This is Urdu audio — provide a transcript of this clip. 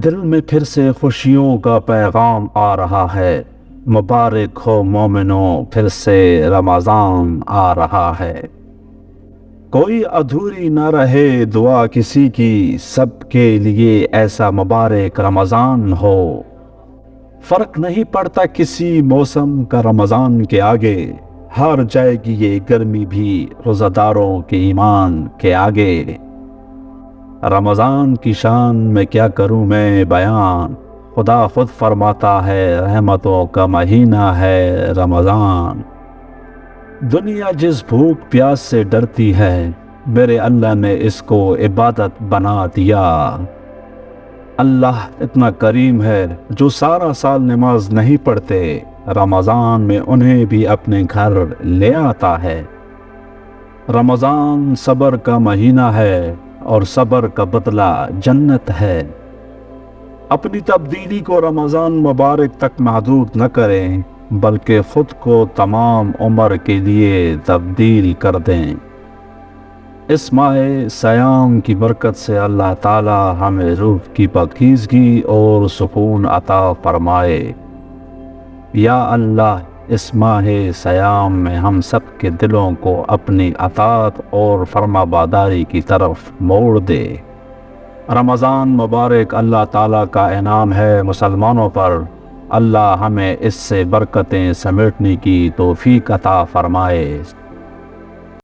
دل میں پھر سے خوشیوں کا پیغام آ رہا ہے، مبارک ہو مومنوں پھر سے رمضان آ رہا ہے۔ کوئی ادھوری نہ رہے دعا کسی کی، سب کے لیے ایسا مبارک رمضان ہو۔ فرق نہیں پڑتا کسی موسم کا رمضان کے آگے، ہار جائے گی یہ گرمی بھی روزہ داروں کے ایمان کے آگے۔ رمضان کی شان میں کیا کروں میں بیان، خدا خود فرماتا ہے رحمتوں کا مہینہ ہے رمضان۔ دنیا جس بھوک پیاس سے ڈرتی ہے، میرے اللہ نے اس کو عبادت بنا دیا۔ اللہ اتنا کریم ہے جو سارا سال نماز نہیں پڑھتے، رمضان میں انہیں بھی اپنے گھر لے آتا ہے۔ رمضان صبر کا مہینہ ہے اور صبر کا بدلہ جنت ہے۔ اپنی تبدیلی کو رمضان مبارک تک محدود نہ کریں، بلکہ خود کو تمام عمر کے لیے تبدیل کر دیں۔ اس ماہ سیام کی برکت سے اللہ تعالی ہمیں روح کی پاکیزگی اور سکون عطا فرمائے۔ یا اللہ، اس ماہ سیام میں ہم سب کے دلوں کو اپنی اطاعت اور فرما برداری کی طرف موڑ دے۔ رمضان مبارک اللہ تعالیٰ کا انعام ہے مسلمانوں پر، اللہ ہمیں اس سے برکتیں سمیٹنے کی توفیق عطا فرمائے۔